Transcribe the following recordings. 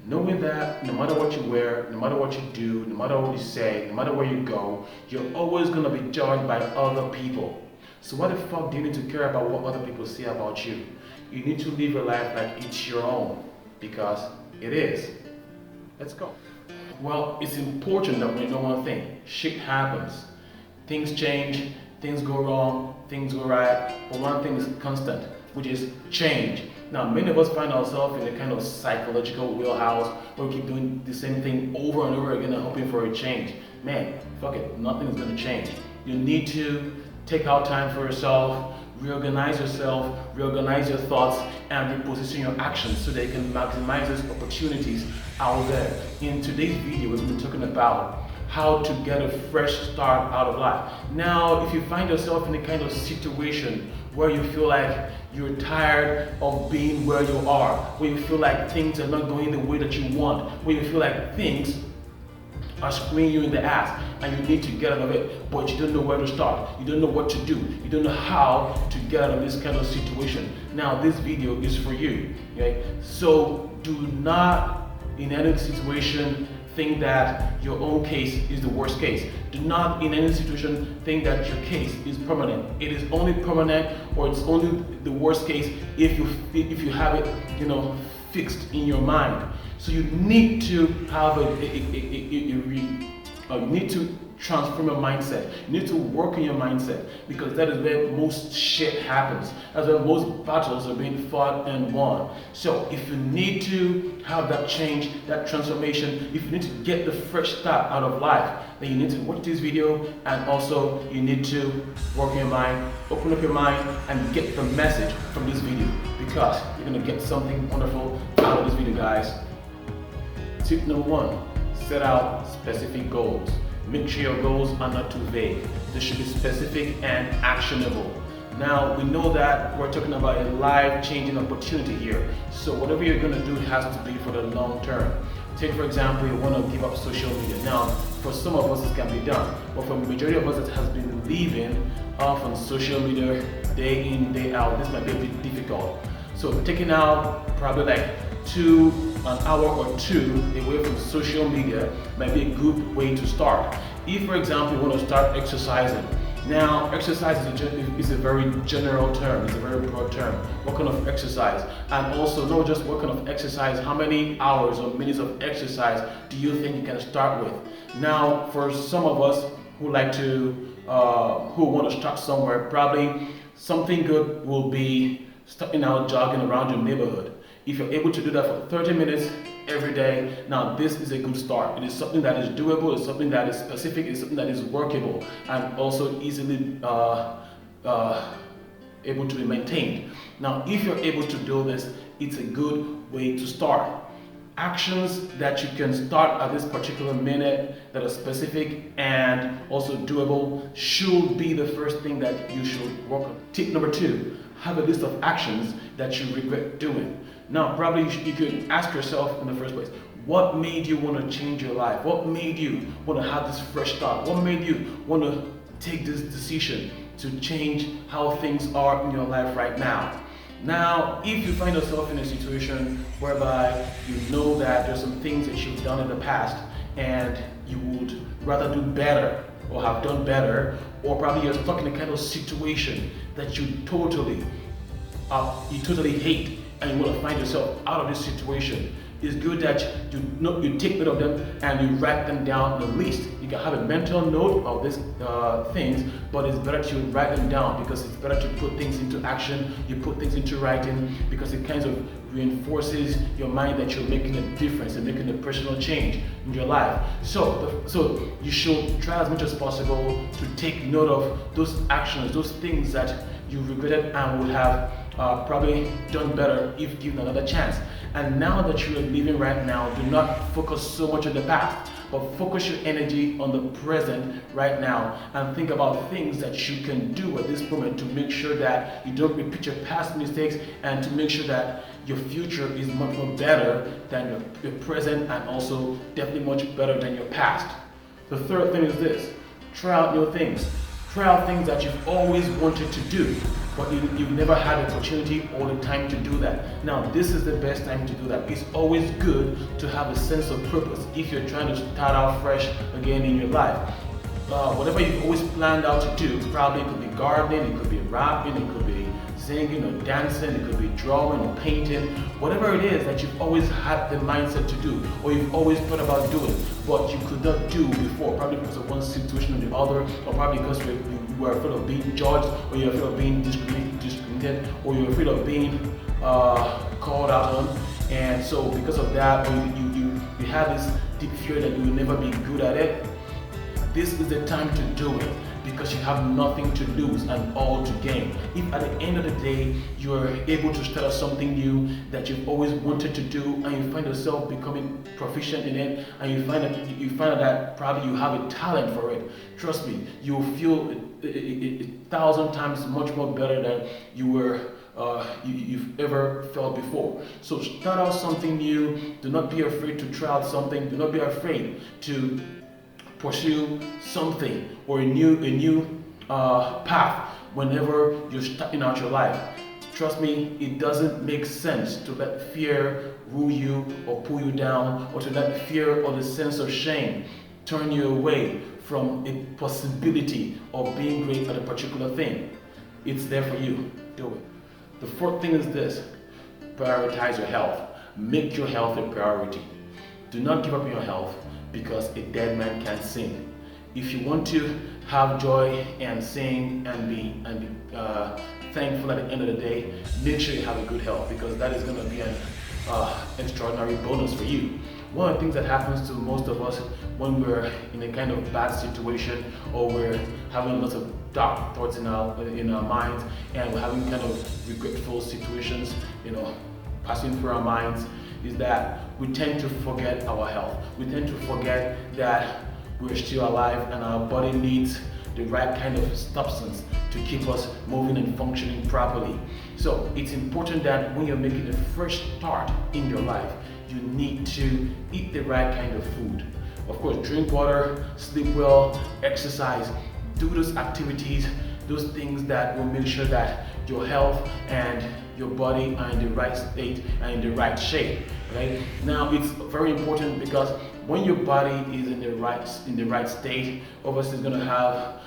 Knowing that no matter what you wear, no matter what you do, no matter what you say, no matter where you go, you're always going to be judged by other people. So what the fuck do you need to care about what other people say about you? You need to live your life like it's your own, because it is. Let's go. Well, it's important that we know one thing. Shit happens. Things change, things go wrong, things go right, but one thing is constant, which is change. Now, many of us find ourselves in a kind of psychological wheelhouse where we keep doing the same thing over and over again and hoping for a change. Man, fuck it, nothing is going to change. You need to take out time for yourself, reorganize yourself, reorganize your thoughts, and reposition your actions so that you can maximize those opportunities out there. In today's video, we're going to be talking about how to get a fresh start out of life. Now, if you find yourself in a kind of situation where you feel like you're tired of being where you are, where you feel like things are not going the way that you want, where you feel like things are screwing you in the ass and you need to get out of it, but you don't know where to start, you don't know what to do, you don't know how to get out of this kind of situation. Now, this video is for you, okay? So do not, in any situation, think that your own case is the worst case. Do not in any situation think that your case is permanent. It is only permanent, or it's only the worst case if you have it, fixed in your mind. So you need to have you need to transform your mindset. You need to work on your mindset, because that is where most shit happens. That's where most battles are being fought and won. So if you need to have that change, that transformation, if you need to get the fresh start out of life, then you need to watch this video, and also you need to work on your mind, open up your mind, and get the message from this video, because you're gonna get something wonderful out of this video, guys. Tip number one, set out specific goals. Make sure your goals are not too vague. They should be specific and actionable. Now, we know that we're talking about a life-changing opportunity here. So whatever you're gonna do has to be for the long term. Take, for example, you wanna give up social media. Now, for some of us it can be done, but for the majority of us that has been living off on social media day in, day out, this might be a bit difficult. So taking out probably like an hour or two away from social media might be a good way to start. If, for example, you want to start exercising. Now, exercise is a very general term, it's a very broad term. What kind of exercise? And also, not just what kind of exercise, how many hours or minutes of exercise do you think you can start with? Now, for some of us who like to, who want to start somewhere, probably something good will be starting out jogging around your neighborhood. If you're able to do that for 30 minutes every day, now this is a good start. It is something that is doable, it's something that is specific, it's something that is workable, and also easily able to be maintained. Now, if you're able to do this, it's a good way to start. Actions that you can start at this particular minute that are specific and also doable should be the first thing that you should work on. Tip number two, have a list of actions that you regret doing. Now, probably you could ask yourself in the first place, what made you want to change your life? What made you want to have this fresh start? What made you want to take this decision to change how things are in your life right now? Now, if you find yourself in a situation whereby you know that there's some things that you've done in the past and you would rather do better or have done better, or probably you're stuck in a kind of situation that you totally hate, and you want to find yourself out of this situation, it's good that you take note of them and you write them down. At least you can have a mental note of these things, but it's better to write them down, because it's better to put things into action. You put things into writing because it kind of reinforces your mind that you're making a difference and making a personal change in your life. So you should try as much as possible to take note of those actions, those things that you regretted and would have probably done better if given another chance. And now that you are living right now, do not focus so much on the past, but focus your energy on the present right now, and think about things that you can do at this moment to make sure that you don't repeat your past mistakes, and to make sure that your future is much more better than your present, and also definitely much better than your past. The third thing is this: try out new things. Try out things that you've always wanted to do. but you've never had the opportunity or the time to do that. Now, this is the best time to do that. It's always good to have a sense of purpose if you're trying to start out fresh again in your life. Whatever you've always planned out to do, probably it could be gardening, it could be rapping, it could be singing or dancing, it could be drawing or painting, whatever it is that you've always had the mindset to do, or you've always thought about doing, but you could not do before, probably because of one situation or the other, or probably because you were afraid of being judged, or you're afraid of being discriminated, or you're afraid of being called out on, and so because of that, you have this deep fear that you will never be good at it. This is the time to do it, because you have nothing to lose and all to gain. If at the end of the day you're able to start something new that you've always wanted to do, and you find yourself becoming proficient in it, and you find out that probably you have a talent for it, trust me, you'll feel a thousand times much more better than you've ever felt before. So start out something new. Do not be afraid to try out something. Do not be afraid to pursue something or a new path whenever you're starting out your life. Trust me, it doesn't make sense to let fear rule you or pull you down, or to let fear or the sense of shame turn you away from a possibility of being great at a particular thing. It's there for you. Do it. The fourth thing is this: prioritize your health. Make your health a priority. Do not give up on your health because a dead man can't sing. If you want to have joy and sing and be thankful at the end of the day, make sure you have a good health, because that is going to be an extraordinary bonus for you. One of the things that happens to most of us when we're in a kind of bad situation, or we're having lots of dark thoughts in our minds, and we're having kind of regretful situations, passing through our minds, is that we tend to forget our health. We tend to forget that we're still alive and our body needs the right kind of substance to keep us moving and functioning properly. So it's important that when you're making a fresh start in your life, you need to eat the right kind of food. Of course, drink water, sleep well, exercise, do those activities, those things that will make sure that your health and your body are in the right state and in the right shape. Right? Now, it's very important, because when your body is in the right state, obviously it's going to have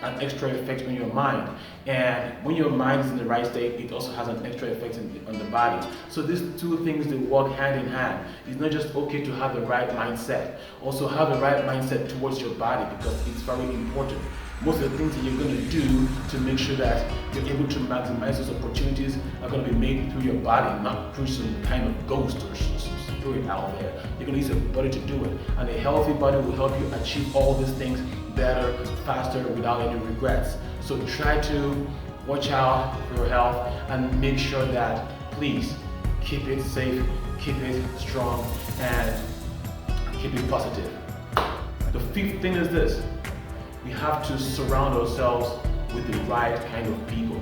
an extra effect on your mind. And when your mind is in the right state, it also has an extra effect on the body. So these two things, they work hand in hand. It's not just okay to have the right mindset. Also have the right mindset towards your body, because it's very important. Most of the things that you're going to do to make sure that you're able to maximize those opportunities are going to be made through your body, not through some kind of ghost or some spirit out there. You're going to use your body to do it. And a healthy body will help you achieve all these things better, faster, without any regrets. So try to watch out for your health and make sure that, please, keep it safe, keep it strong, and keep it positive. The fifth thing is this: we have to surround ourselves with the right kind of people,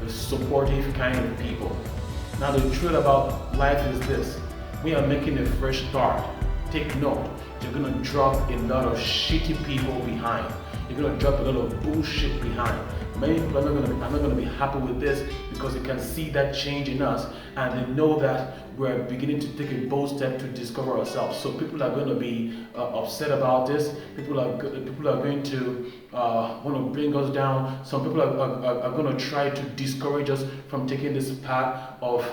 the supportive kind of people. Now, the truth about life is this: we are making a fresh start. Take note, you're gonna drop a lot of shitty people behind. You're gonna drop a lot of bullshit behind. Many people are not gonna be happy with this, because they can see that change in us, and they know that we're beginning to take a bold step to discover ourselves. So people are going to be upset about this. People are going to want to bring us down. Some people are going to try to discourage us from taking this path of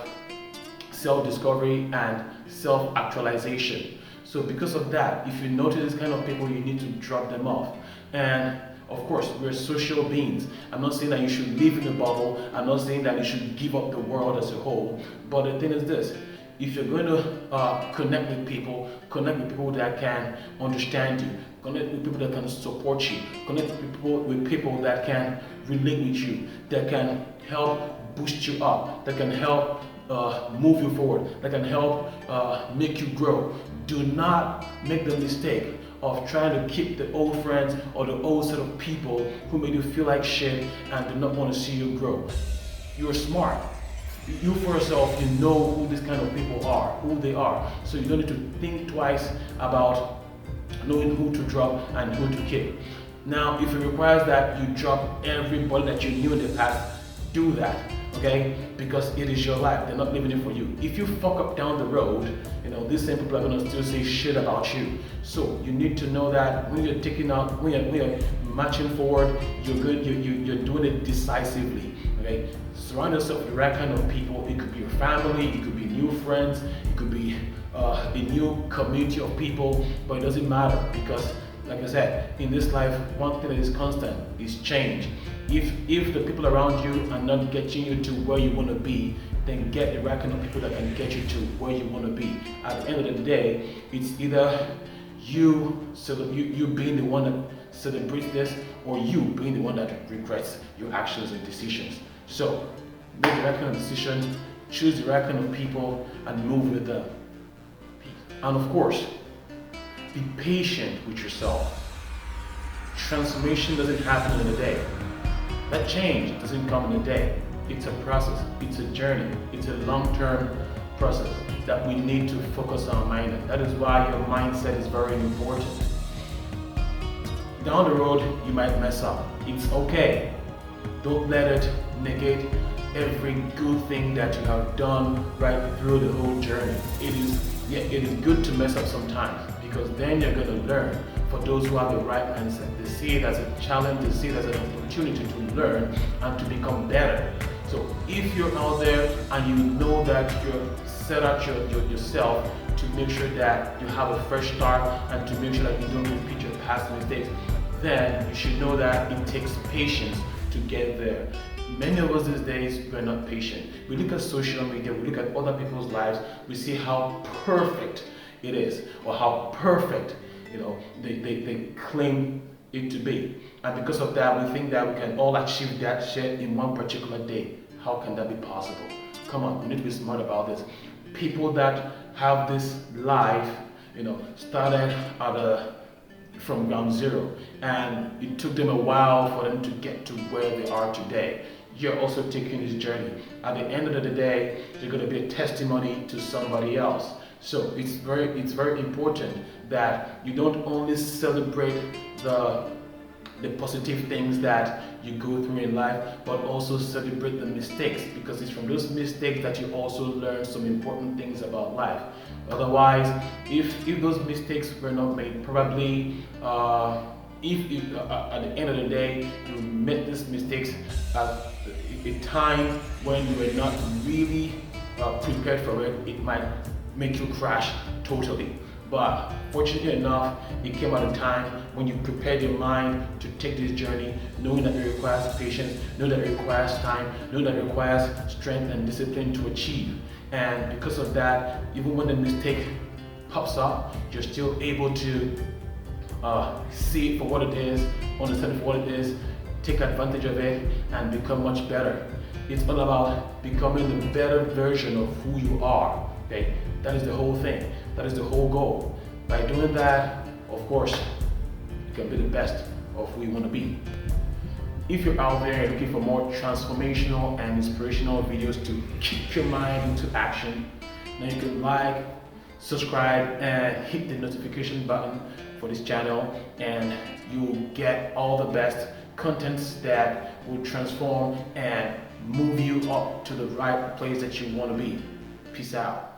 self-discovery and self-actualization. So because of that, if you notice this kind of people, you need to drop them off. And of course, we're social beings. I'm not saying that you should live in a bubble. I'm not saying that you should give up the world as a whole. But the thing is this: if you're going to connect with people that can understand you, connect with people that can support you, connect with people that can relate with you, that can help boost you up, that can help move you forward, that can help make you grow. Do not make the mistake of trying to keep the old friends or the old set of people who made you feel like shit and do not want to see you grow. You're smart. You for yourself, you know who these kind of people are, who they are. So you don't need to think twice about knowing who to drop and who to keep. Now, if it requires that you drop everybody that you knew in the past, do that, okay? Because it is your life. They're not living it for you. If you fuck up down the road, these same people are gonna still say shit about you. So you need to know that when you're taking out, when you're marching forward, you're good. You're doing it decisively, okay? Surround yourself with the right kind of people. It could be your family. It could be new friends. It could be a new community of people. But it doesn't matter because, like I said, in this life, one thing that is constant is change. If the people around you are not getting you to where you want to be, then get the right kind of people that can get you to where you want to be. At the end of the day, it's either you being the one that celebrates this, or you being the one that regrets your actions and decisions. So make the right kind of decision, choose the right kind of people, and move with them. And of course, be patient with yourself. Transformation doesn't happen in a day. That change doesn't come in a day. It's a process, it's a journey, it's a long-term process that we need to focus our mind on. That is why your mindset is very important. Down the road, you might mess up. It's okay. Don't let it negate every good thing that you have done right through the whole journey. It is good to mess up sometimes, because then you're going to learn. For those who have the right mindset, they see it as a challenge, they see it as an opportunity to learn and to become better. So if you're out there and you know that you're set out yourself to make sure that you have a fresh start and to make sure that you don't repeat your past mistakes, then you should know that it takes patience to get there. Many of us these days, we're not patient. We look at social media, we look at other people's lives, we see how perfect it is, or how perfect they claim it to be. And because of that, we think that we can all achieve that shit in one particular day. How can that be possible? Come on, we need to be smart about this. People that have this life, started from ground zero, and it took them a while for them to get to where they are today. You're also taking this journey. At the end of the day, you're going to be a testimony to somebody else. So it's very important that you don't only celebrate the positive things that you go through in life, but also celebrate the mistakes, because it's from those mistakes that you also learn some important things about life. Otherwise, if those mistakes were not made, probably if at the end of the day you made these mistakes at a time when you were not really prepared for it, it might make you crash totally. But fortunately enough, it came at a time when you prepared your mind to take this journey, knowing that it requires patience, knowing that it requires time, knowing that it requires strength and discipline to achieve. And because of that, even when the mistake pops up, you're still able to see it for what it is, understand it for what it is, take advantage of it, and become much better. It's all about becoming the better version of who you are. Okay, that is the whole thing. That is the whole goal. By doing that, of course, you can be the best of who you want to be. If you're out there looking for more transformational and inspirational videos to keep your mind into action, then you can like, subscribe, and hit the notification button for this channel, and you'll get all the best contents that will transform and move you up to the right place that you want to be. Peace out.